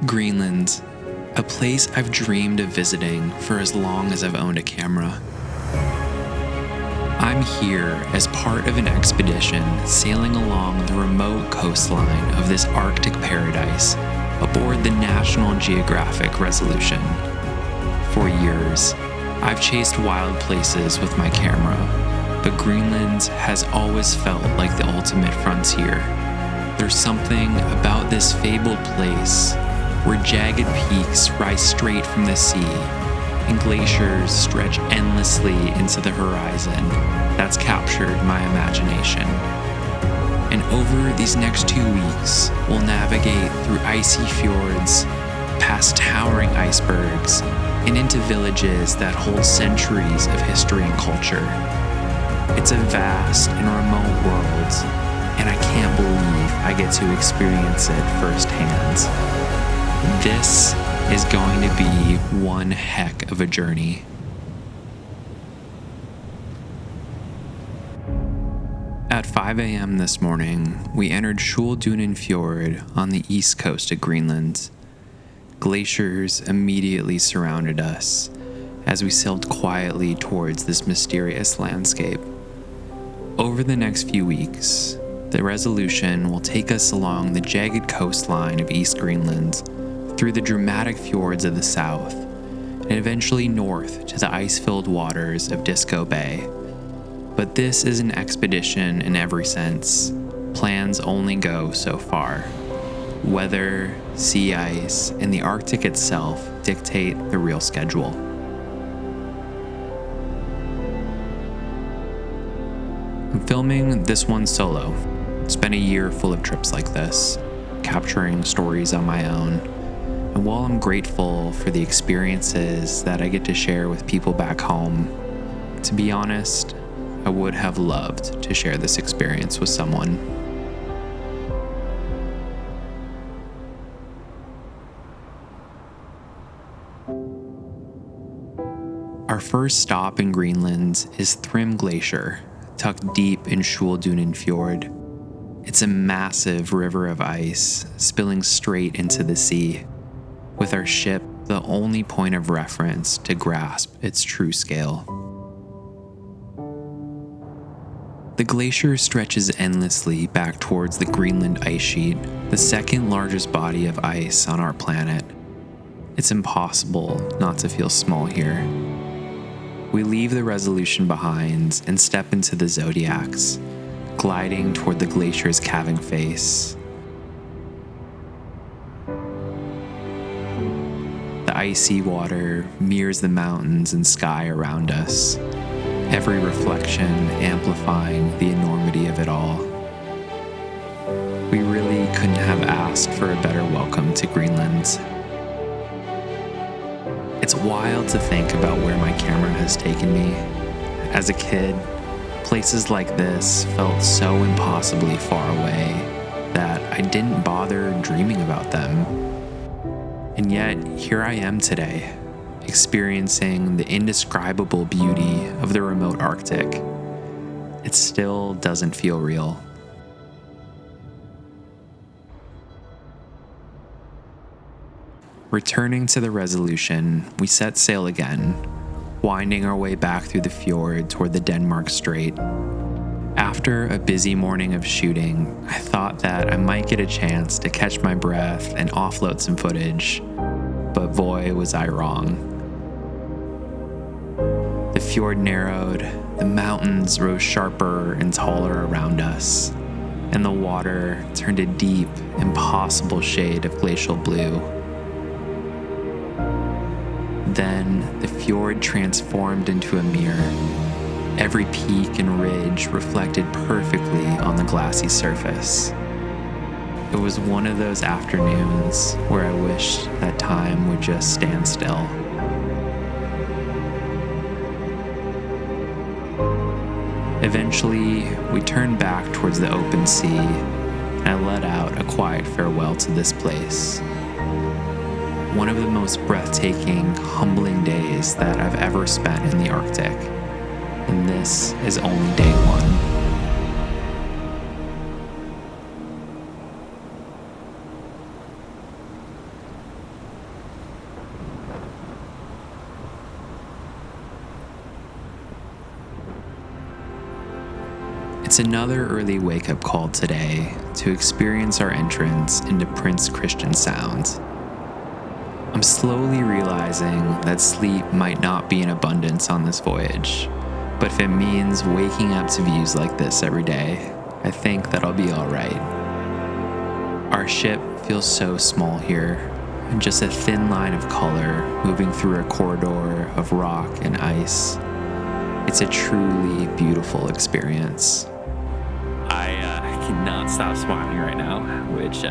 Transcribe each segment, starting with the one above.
Greenland, a place I've dreamed of visiting for as long as I've owned a camera. I'm here as part of an expedition sailing along the remote coastline of this Arctic paradise aboard the National Geographic Resolution. For years, I've chased wild places with my camera, but Greenland has always felt like the ultimate frontier. There's something about this fabled place where jagged peaks rise straight from the sea and glaciers stretch endlessly into the horizon that's captured my imagination. And over these next 2 weeks, we'll navigate through icy fjords, past towering icebergs, and into villages that hold centuries of history and culture. It's a vast and remote world, and I can't believe I get to experience it firsthand. This is going to be one heck of a journey. At 5 a.m. this morning, we entered Skjoldunen Fjord on the east coast of Greenland. Glaciers immediately surrounded us as we sailed quietly towards this mysterious landscape. Over the next few weeks, the Resolution will take us along the jagged coastline of East Greenland, through the dramatic fjords of the south, and eventually north to the ice-filled waters of Disko Bay. But this is an expedition in every sense. Plans only go so far. Weather, sea ice, and the Arctic itself dictate the real schedule. I'm filming this one solo. It's been a year full of trips like this, capturing stories on my own. And while I'm grateful for the experiences that I get to share with people back home, to be honest, I would have loved to share this experience with someone. Our first stop in Greenland is Thrym Glacier, tucked deep in Skjoldunen Fjord. It's a massive river of ice spilling straight into the sea, with our ship the only point of reference to grasp its true scale. The glacier stretches endlessly back towards the Greenland ice sheet, the second largest body of ice on our planet. It's impossible not to feel small here. We leave the Resolution behind and step into the Zodiacs, gliding toward the glacier's calving face. The icy water mirrors the mountains and sky around us, every reflection amplifying the enormity of it all. We really couldn't have asked for a better welcome to Greenland. It's wild to think about where my camera has taken me. As a kid, places like this felt so impossibly far away that I didn't bother dreaming about them. And yet, here I am today, experiencing the indescribable beauty of the remote Arctic. It still doesn't feel real. Returning to the Resolution, we set sail again, winding our way back through the fjord toward the Denmark Strait. After a busy morning of shooting, I thought that I might get a chance to catch my breath and offload some footage, but boy was I wrong. The fjord narrowed, the mountains rose sharper and taller around us, and the water turned a deep, impossible shade of glacial blue. Then the fjord transformed into a mirror. Every peak and ridge reflected perfectly on the glassy surface. It was one of those afternoons where I wished that time would just stand still. Eventually, we turned back towards the open sea, and I let out a quiet farewell to this place. One of the most breathtaking, humbling days that I've ever spent in the Arctic, and this is only day one. It's another early wake-up call today to experience our entrance into Prince Christian Sound. I'm slowly realizing that sleep might not be in abundance on this voyage, but if it means waking up to views like this every day, I think that I'll be alright. Our ship feels so small here, and just a thin line of color moving through a corridor of rock and ice. It's a truly beautiful experience. I cannot stop smiling right now, which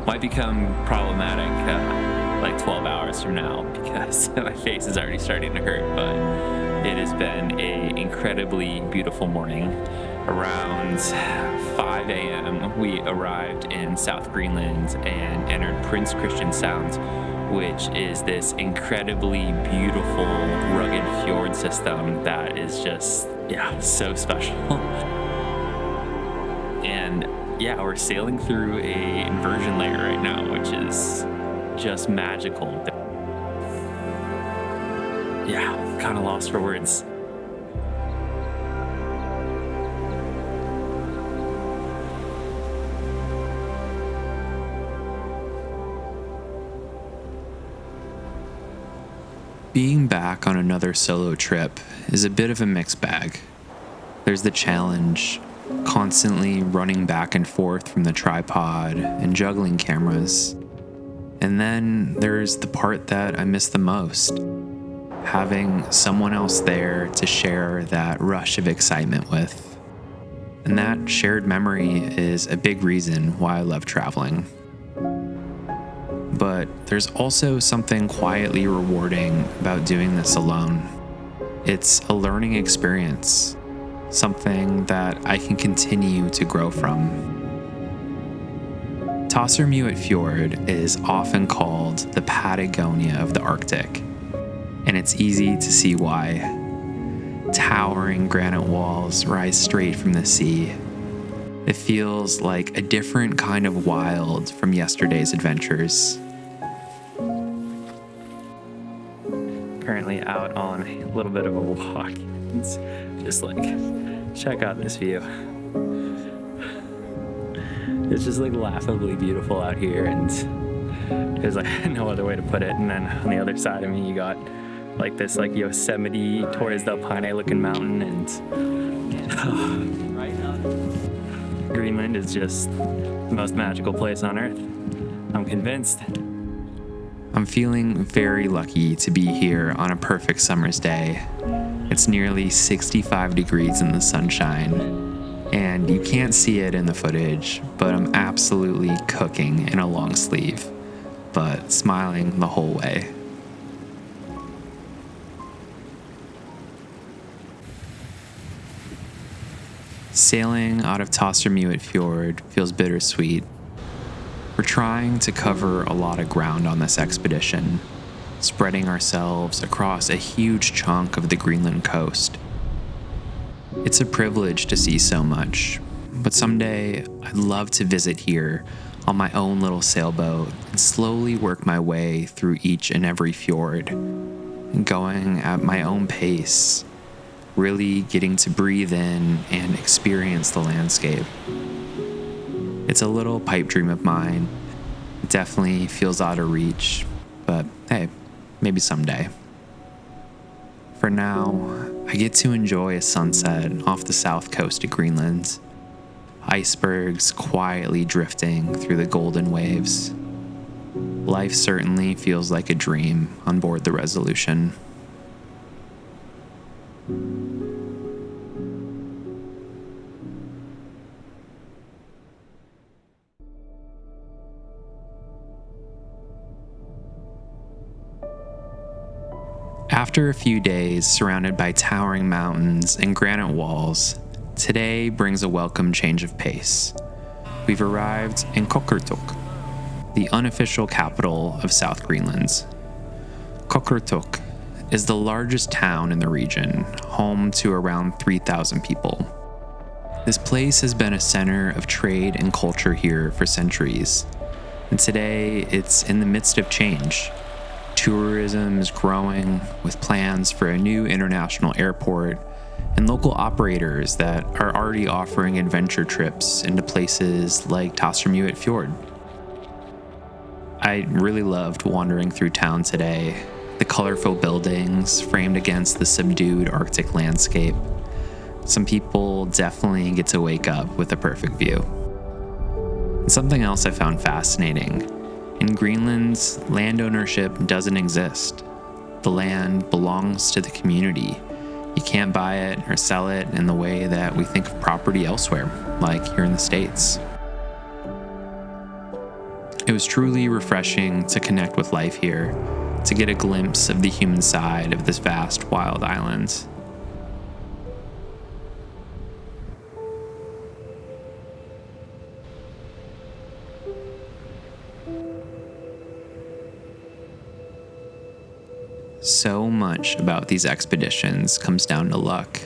might become problematic like 12 hours from now because my face is already starting to hurt, but it has been an incredibly beautiful morning. Around 5 a.m. we arrived in South Greenland and entered Prince Christian Sound, which is this incredibly beautiful, rugged fjord system that is just, so special. And we're sailing through a inversion layer right now, which is just magical. Kind of lost for words. Being back on another solo trip is a bit of a mixed bag. There's the challenge, constantly running back and forth from the tripod and juggling cameras. And then there's the part that I miss the most, having someone else there to share that rush of excitement with. And that shared memory is a big reason why I love traveling. But there's also something quietly rewarding about doing this alone. It's a learning experience, something that I can continue to grow from. Tasermiut Fjord is often called the Patagonia of the Arctic, and it's easy to see why. Towering granite walls rise straight from the sea. It feels like a different kind of wild from yesterday's adventures. Currently out on a little bit of a walk. It's just check out this view. It's just laughably beautiful out here, and there's no other way to put it. And then on the other side of me, you got this Yosemite, Torres del Paine looking mountain, and Greenland is just the most magical place on earth. I'm convinced. I'm feeling very lucky to be here on a perfect summer's day. It's nearly 65 degrees in the sunshine, and you can't see it in the footage, but I'm absolutely cooking in a long sleeve, but smiling the whole way. Sailing out of Tasermiut Fjord feels bittersweet. We're trying to cover a lot of ground on this expedition, spreading ourselves across a huge chunk of the Greenland coast. It's a privilege to see so much, but someday I'd love to visit here on my own little sailboat and slowly work my way through each and every fjord, going at my own pace, really getting to breathe in and experience the landscape. It's a little pipe dream of mine. It definitely feels out of reach, but hey, maybe someday. For now, I get to enjoy a sunset off the south coast of Greenland. Icebergs quietly drifting through the golden waves. Life certainly feels like a dream on board the Resolution. After a few days surrounded by towering mountains and granite walls, today brings a welcome change of pace. We've arrived in Qaqortoq, the unofficial capital of South Greenland. Qaqortoq is the largest town in the region, home to around 3,000 people. This place has been a center of trade and culture here for centuries, and today it's in the midst of change. Tourism is growing with plans for a new international airport and local operators that are already offering adventure trips into places like Tasermiut Fjord. I really loved wandering through town today, the colorful buildings framed against the subdued Arctic landscape. Some people definitely get to wake up with a perfect view. And something else I found fascinating. In Greenland, land ownership doesn't exist. The land belongs to the community. You can't buy it or sell it in the way that we think of property elsewhere, like here in the States. It was truly refreshing to connect with life here, to get a glimpse of the human side of this vast, wild island. So much about these expeditions comes down to luck.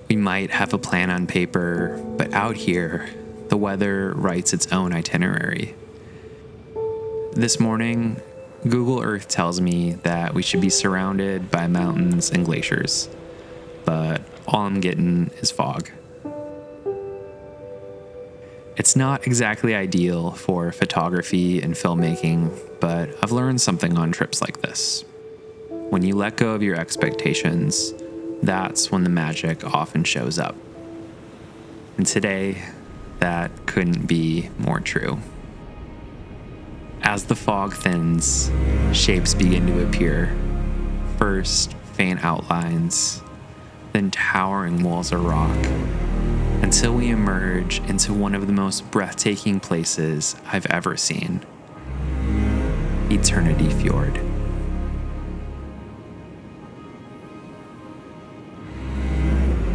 We might have a plan on paper, but out here, the weather writes its own itinerary. This morning, Google Earth tells me that we should be surrounded by mountains and glaciers, but all I'm getting is fog. It's not exactly ideal for photography and filmmaking, but I've learned something on trips like this. When you let go of your expectations, that's when the magic often shows up. And today, that couldn't be more true. As the fog thins, shapes begin to appear. First, faint outlines, then towering walls of rock, until we emerge into one of the most breathtaking places I've ever seen. Eternity Fjord.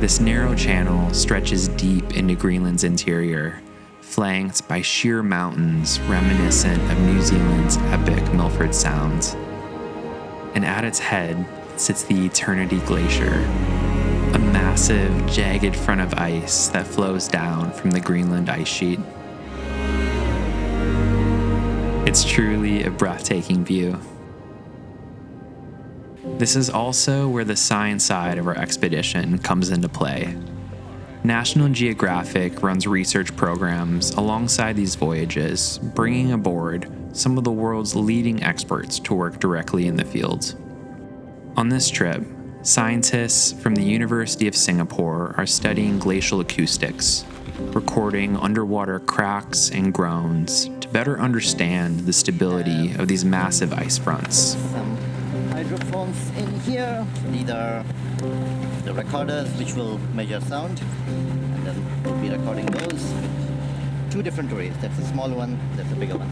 This narrow channel stretches deep into Greenland's interior, flanked by sheer mountains reminiscent of New Zealand's epic Milford Sound. And at its head sits the Eternity Glacier, a massive, jagged front of ice that flows down from the Greenland ice sheet. It's truly a breathtaking view. This is also where the science side of our expedition comes into play. National Geographic runs research programs alongside these voyages, bringing aboard some of the world's leading experts to work directly in the field. On this trip, scientists from the University of Singapore are studying glacial acoustics, recording underwater cracks and groans to better understand the stability of these massive ice fronts. Hydrophones in here. These are the recorders which will measure sound, and then we'll be recording those. Two different arrays. That's a small one, that's a bigger one.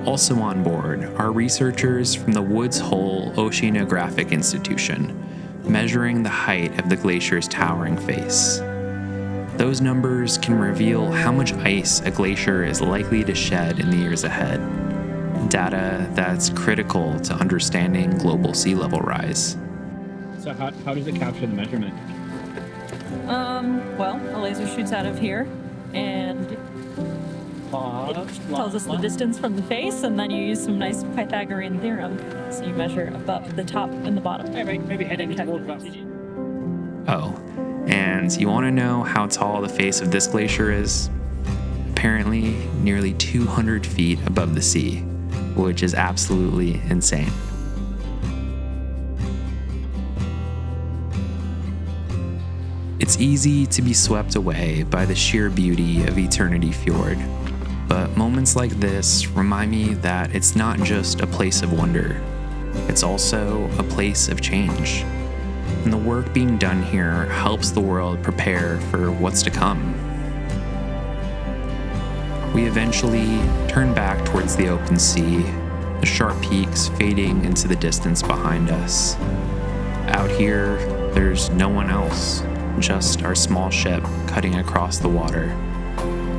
Also on board are researchers from the Woods Hole Oceanographic Institution, measuring the height of the glacier's towering face. Those numbers can reveal how much ice a glacier is likely to shed in the years ahead, data that's critical to understanding global sea level rise. So how does it capture the measurement? Well, a laser shoots out of here, and it tells us the distance from the face, and then you use some nice Pythagorean theorem. So you measure above the top and the bottom. All right, maybe head in. Oh, and you want to know how tall the face of this glacier is? Apparently, nearly 200 feet above the sea, which is absolutely insane. It's easy to be swept away by the sheer beauty of Eternity Fjord, but moments like this remind me that it's not just a place of wonder, it's also a place of change. And the work being done here helps the world prepare for what's to come. We eventually turn back towards the open sea, the sharp peaks fading into the distance behind us. Out here, there's no one else, just our small ship cutting across the water,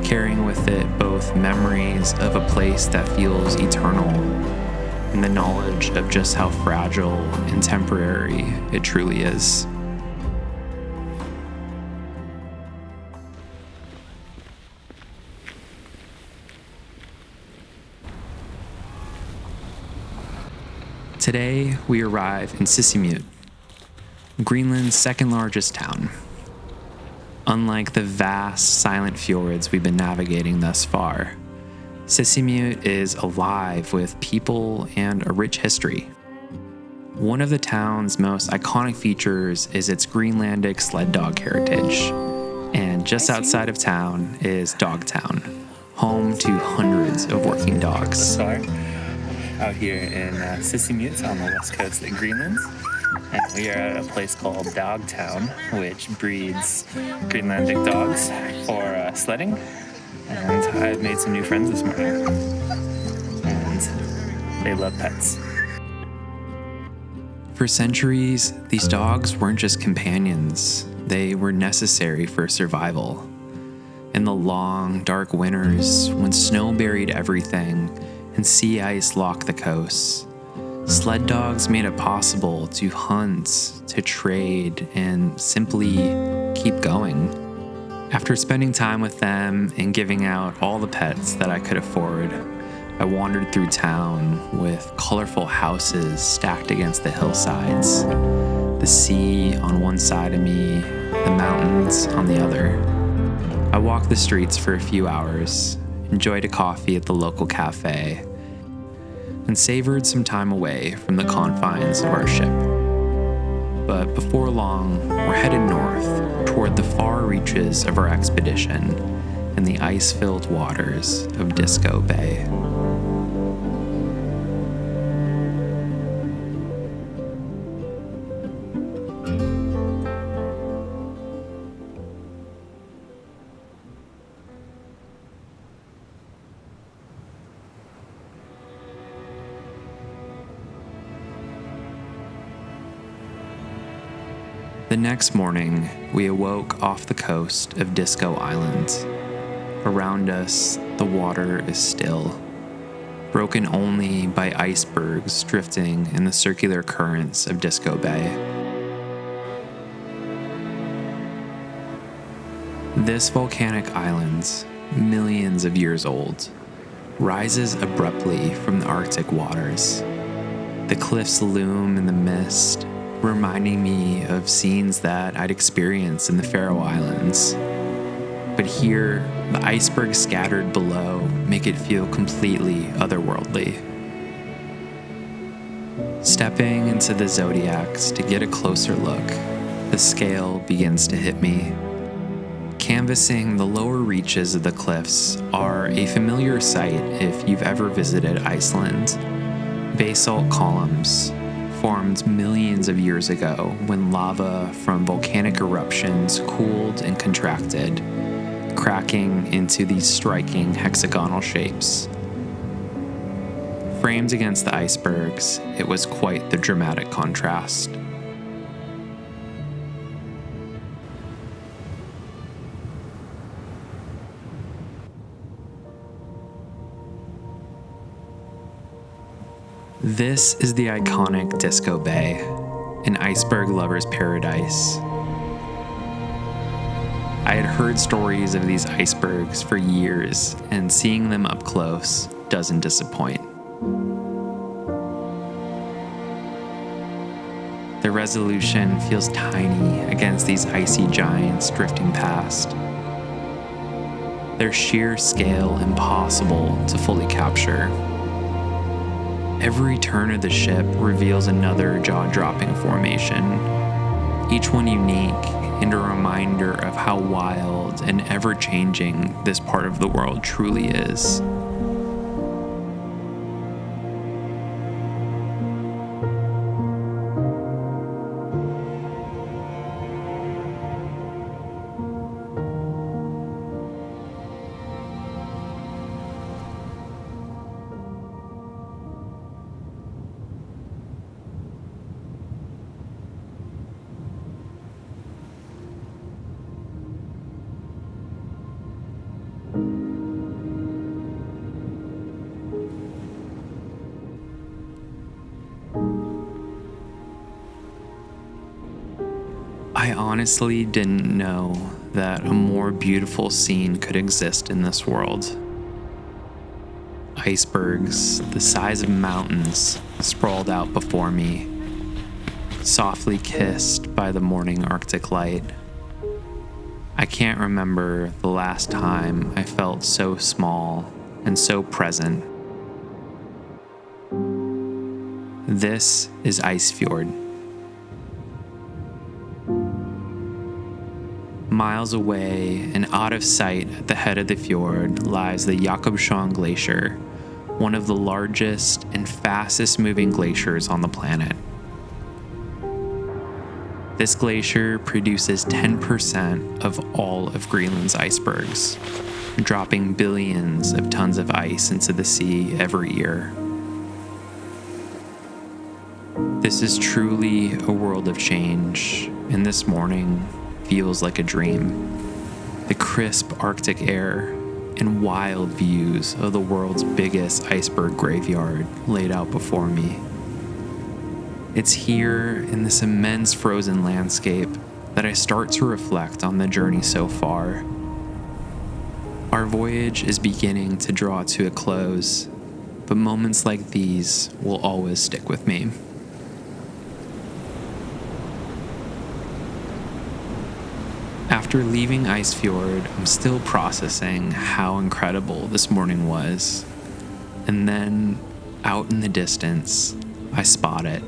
carrying with it both memories of a place that feels eternal and the knowledge of just how fragile and temporary it truly is. Today, we arrive in Sisimiut, Greenland's second largest town. Unlike the vast, silent fjords we've been navigating thus far, Sisimiut is alive with people and a rich history. One of the town's most iconic features is its Greenlandic sled dog heritage. And just outside of town is Dogtown, home to hundreds of working dogs. Start out here in Sisimiut on the west coast of Greenland. And we are at a place called Dogtown, which breeds Greenlandic dogs for sledding. And I've made some new friends this morning. And they love pets. For centuries, these dogs weren't just companions, they were necessary for survival. In the long, dark winters, when snow buried everything and sea ice locked the coasts, sled dogs made it possible to hunt, to trade, and simply keep going. After spending time with them and giving out all the pets that I could afford, I wandered through town with colorful houses stacked against the hillsides, the sea on one side of me, the mountains on the other. I walked the streets for a few hours, enjoyed a coffee at the local cafe, and savored some time away from the confines of our ship. But before long, we're headed north toward the far reaches of our expedition in the ice-filled waters of Disko Bay. The next morning, we awoke off the coast of Disko Island. Around us, the water is still, broken only by icebergs drifting in the circular currents of Disko Bay. This volcanic island, millions of years old, rises abruptly from the Arctic waters. The cliffs loom in the mist, reminding me of scenes that I'd experienced in the Faroe Islands. But here, the icebergs scattered below make it feel completely otherworldly. Stepping into the zodiacs to get a closer look, the scale begins to hit me. Canvassing the lower reaches of the cliffs are a familiar sight if you've ever visited Iceland. Basalt columns formed millions of years ago when lava from volcanic eruptions cooled and contracted, cracking into these striking hexagonal shapes. Framed against the icebergs, it was quite the dramatic contrast. This is the iconic Disko Bay, an iceberg lover's paradise. I had heard stories of these icebergs for years, and seeing them up close doesn't disappoint. The resolution feels tiny against these icy giants drifting past. Their sheer scale impossible to fully capture. Every turn of the ship reveals another jaw-dropping formation, each one unique and a reminder of how wild and ever-changing this part of the world truly is. I honestly didn't know that a more beautiful scene could exist in this world. icebergs the size of mountains sprawled out before me, softly kissed by the morning Arctic light. I can't remember the last time I felt so small and so present. This is Ice Fjord. Miles away and out of sight at the head of the fjord lies the Qaqortoq Glacier, one of the largest and fastest moving glaciers on the planet. This glacier produces 10% of all of Greenland's icebergs, dropping billions of tons of ice into the sea every year. This is truly a world of change, and this morning feels like a dream. The crisp Arctic air and wild views of the world's biggest iceberg graveyard laid out before me. It's here in this immense frozen landscape that I start to reflect on the journey so far. Our voyage is beginning to draw to a close, but moments like these will always stick with me. After leaving Ice Fjord, I'm still processing how incredible this morning was. And then, out in the distance, I spot it.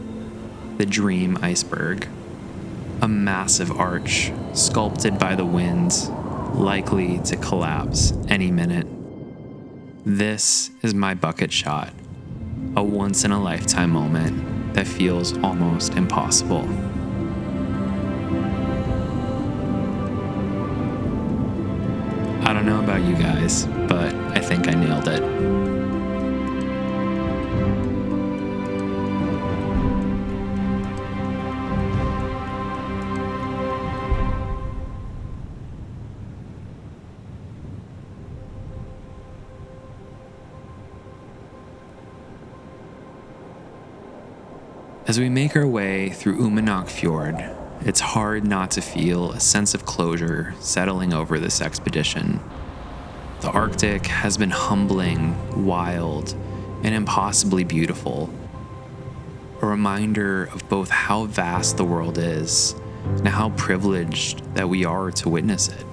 The Dream Iceberg. A massive arch, sculpted by the winds, likely to collapse any minute. This is my bucket shot. A once-in-a-lifetime moment that feels almost impossible. I don't know about you guys, but I think I nailed it. As we make our way through Untouched Fjord, it's hard not to feel a sense of closure settling over this expedition. The Arctic has been humbling, wild, and impossibly beautiful. A reminder of both how vast the world is and how privileged that we are to witness it.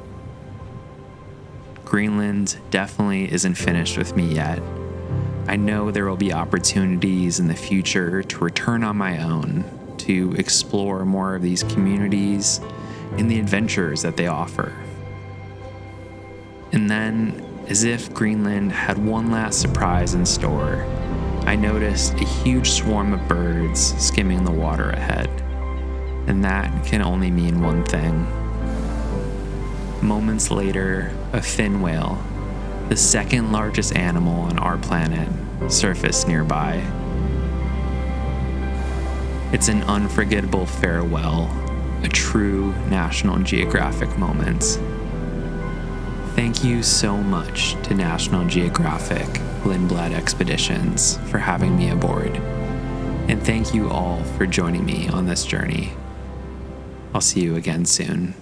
Greenland definitely isn't finished with me yet. I know there will be opportunities in the future to return on my own, to explore more of these communities and the adventures that they offer. And then, as if Greenland had one last surprise in store, I noticed a huge swarm of birds skimming the water ahead. And that can only mean one thing. Moments later, a fin whale, the second largest animal on our planet, surfaced nearby. It's an unforgettable farewell, a true National Geographic moment. Thank you so much to National Geographic Lindblad Expeditions for having me aboard. And thank you all for joining me on this journey. I'll see you again soon.